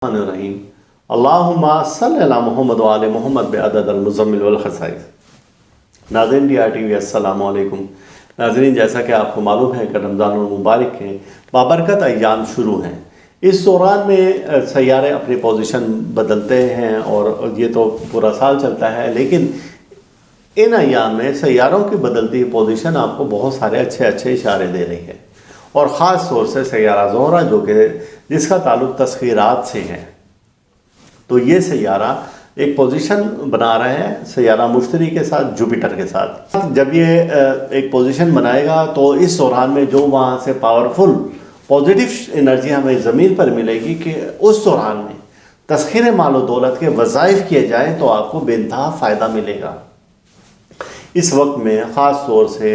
الرحیم اللہم صلی علی محمد و آل محمد بعدد المزمل والخصائص۔ ناظرین ڈی آر ٹی وی السلام علیکم۔ ناظرین، جیسا کہ آپ کو معلوم ہے کہ رمضان المبارک کے بابرکت ایام شروع ہیں۔ اس دوران میں سیارے اپنی پوزیشن بدلتے ہیں اور یہ تو پورا سال چلتا ہے، لیکن ان ایام میں سیاروں کی بدلتی پوزیشن آپ کو بہت سارے اچھے اشارے دے رہی ہے، اور خاص طور سے سیارہ زہرہ جو کہ جس کا تعلق تسخیرات سے ہے، تو یہ سیارہ ایک پوزیشن بنا رہا ہے سیارہ مشتری کے ساتھ، جوپیٹر کے ساتھ۔ جب یہ ایک پوزیشن بنائے گا تو اس دوران میں جو وہاں سے پاورفل پوزیٹیو انرجی ہمیں زمین پر ملے گی کہ اس دوران میں تسخیر مال و دولت کے وظائف کیے جائیں تو آپ کو بے انتہا فائدہ ملے گا۔ اس وقت میں خاص طور سے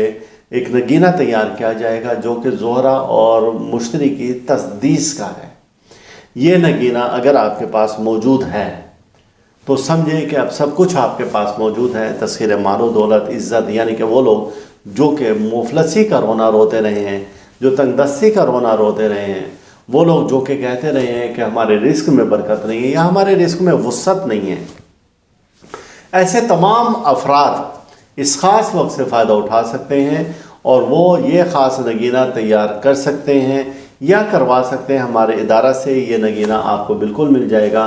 ایک نگینہ تیار کیا جائے گا جو کہ زہرہ اور مشتری کی تسدیس کا ہے۔ یہ نگینہ اگر آپ کے پاس موجود ہے تو سمجھیں کہ اب سب کچھ آپ کے پاس موجود ہے۔ تسخیر مال و دولت، عزت، یعنی کہ وہ لوگ جو کہ مفلسی کا رونا روتے رہے ہیں، جو تنگ دستی کا رونا روتے رہے ہیں، وہ لوگ جو کہ کہتے رہے ہیں کہ ہمارے رزق میں برکت نہیں ہے یا ہمارے رزق میں وسعت نہیں ہے، ایسے تمام افراد اس خاص وقت سے فائدہ اٹھا سکتے ہیں اور وہ یہ خاص نگینہ تیار کر سکتے ہیں یا کروا سکتے ہیں ہمارے ادارہ سے۔ یہ نگینہ آپ کو بالکل مل جائے گا،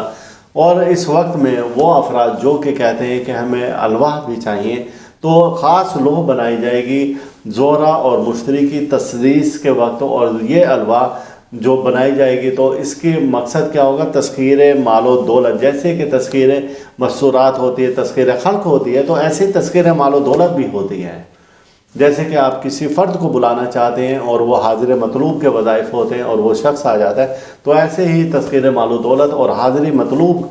اور اس وقت میں وہ افراد جو کہ کہتے ہیں کہ ہمیں الواح بھی چاہیے تو خاص لوح بنائی جائے گی زہرہ اور مشتری کی تسدیس کے وقت، اور یہ الواح جو بنائی جائے گی تو اس کی مقصد کیا ہوگا؟ تسخیر مال و دولت۔ جیسے کہ تسخیر مسرات ہوتی ہے، تسخیر خلق ہوتی ہے، تو ایسے تسخیر مال و دولت بھی ہوتی ہے۔ جیسے کہ آپ کسی فرد کو بلانا چاہتے ہیں اور وہ حاضر مطلوب کے وظائف ہوتے ہیں اور وہ شخص آ جاتا ہے، تو ایسے ہی تسخیر مال و دولت اور حاضری مطلوب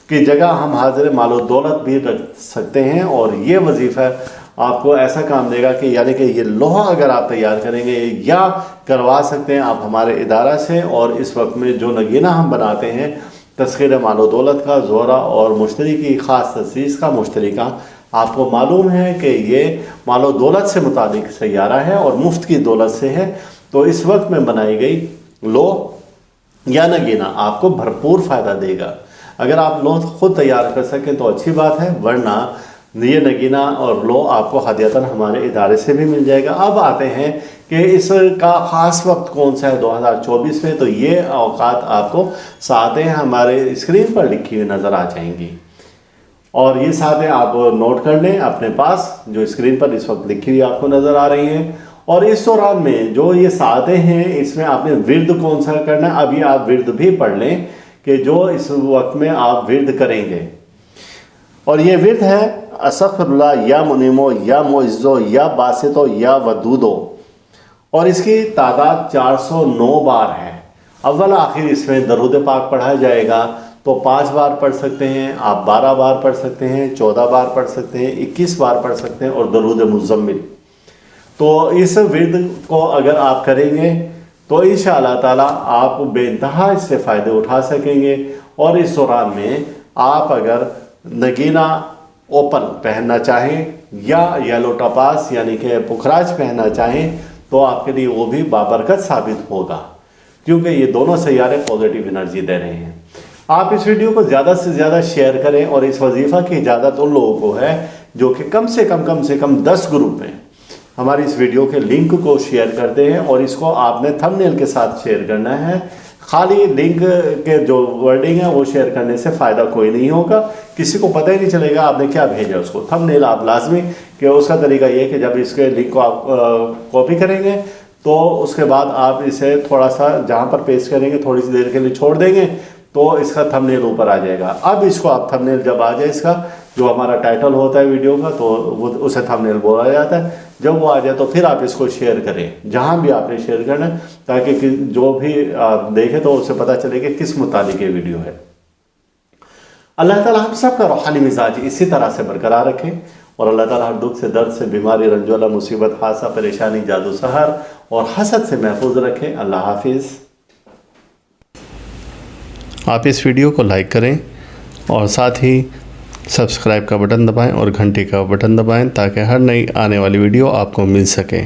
کی جگہ ہم حاضر مال و دولت بھی رکھ سکتے ہیں، اور یہ وظیفہ آپ کو ایسا کام دے گا کہ یعنی کہ یہ لوحہ اگر آپ تیار کریں گے یا کروا سکتے ہیں آپ ہمارے ادارہ سے، اور اس وقت میں جو نگینہ ہم بناتے ہیں تسخیر مال و دولت کا، زہرہ اور مشتری کی خاص تسدیس کا، مشتری کا، آپ کو معلوم ہے کہ یہ مال و دولت سے متعلق سیارہ ہے اور مفت کی دولت سے ہے، تو اس وقت میں بنائی گئی لوح یا نگینہ آپ کو بھرپور فائدہ دے گا۔ اگر آپ لوح خود تیار کر سکیں تو اچھی بات ہے، ورنہ یہ نگینہ اور لوح آپ کو ہدیتاً ہمارے ادارے سے بھی مل جائے گا۔ اب آتے ہیں کہ اس کا خاص وقت کون سا ہے 2024 میں، تو یہ اوقات آپ کو ساعتیں ہمارے اسکرین پر لکھی ہوئی نظر آ جائیں گی، اور یہ ساعتیں آپ نوٹ کر لیں اپنے پاس، جو اسکرین پر اس وقت لکھی ہوئی آپ کو نظر آ رہی ہیں۔ اور اس دوران میں جو یہ ساعتیں ہیں اس میں آپ نے ورد کون سا کرنا ہے، اب یہ آپ ورد بھی پڑھ لیں کہ جو اس وقت میں آپ ورد کریں گے، اور یہ ورد ہے استغفر اللہ یا منیمو یا معزو یا باسطو یا ودودو، اور اس کی تعداد 409 بار ہے۔ اول آخر اس میں درود پاک پڑھا جائے گا، تو 5 بار پڑھ سکتے ہیں آپ، 12 بار پڑھ سکتے ہیں، 14 بار پڑھ سکتے ہیں، 21 بار پڑھ سکتے ہیں، اور درود مزمل۔ تو اس ورد کو اگر آپ کریں گے تو انشاءاللہ تعالیٰ آپ بے انتہا اس سے فائدے اٹھا سکیں گے۔ اور اس دوران میں آپ اگر نگینہ اوپن پہننا چاہیں یا یلو ٹپاس یعنی کہ پکھراج پہننا چاہیں تو آپ کے لیے وہ بھی بابرکت ثابت ہوگا، کیونکہ یہ دونوں سیارے پازیٹیو انرجی دے رہے ہیں۔ آپ اس ویڈیو کو زیادہ سے زیادہ شیئر کریں، اور اس وظیفہ کی اجازت ان لوگوں کو ہے جو کہ کم سے کم 10 گروپ میں ہماری اس ویڈیو کے لنک کو شیئر کرتے ہیں، اور اس کو آپ نے تھم نیل کے ساتھ شیئر کرنا ہے۔ خالی لنک کے جو ورڈنگ ہے وہ شیئر کرنے سے فائدہ کوئی نہیں ہوگا، کسی کو پتہ ہی نہیں چلے گا آپ نے کیا بھیجا اس کو۔ تھم نیل آپ لازمی کہ اس کا طریقہ یہ کہ جب اس کے لنک کو آپ کاپی کریں گے تو اس کے بعد آپ اسے تھوڑا سا جہاں پر پیسٹ کریں گے تھوڑی سی دیر کے لیے چھوڑ دیں گے تو اس کا تھم نیل اوپر آ جائے گا۔ اب اس کو آپ تھم نیل جب آ جائے اس کا جو ہمارا ٹائٹل ہوتا ہے ویڈیو کا تو وہ اسے تھم نیل بولا جاتا ہے، جب وہ آ جائے تو پھر آپ اس کو شیئر کریں جہاں بھی آپ نے شیئر کرنا ہے، تاکہ جو بھی آپ دیکھیں تو اسے پتہ چلے کہ کس متعلق یہ ویڈیو ہے۔ اللہ تعالیٰ ہم سب کا روحانی مزاج اسی طرح سے برقرار رکھیں، اور اللہ تعالیٰ ہر دکھ سے، درد سے، بیماری، رنجولہ، مصیبت، حادثہ، پریشانی، جادو، سحر اور حسد سے محفوظ رکھیں۔ اللہ حافظ۔ آپ اس ویڈیو کو لائک کریں اور ساتھ ہی سبسکرائب کا بٹن دبائیں اور گھنٹی کا بٹن دبائیں تاکہ ہر نئی آنے والی ویڈیو آپ کو مل سکے۔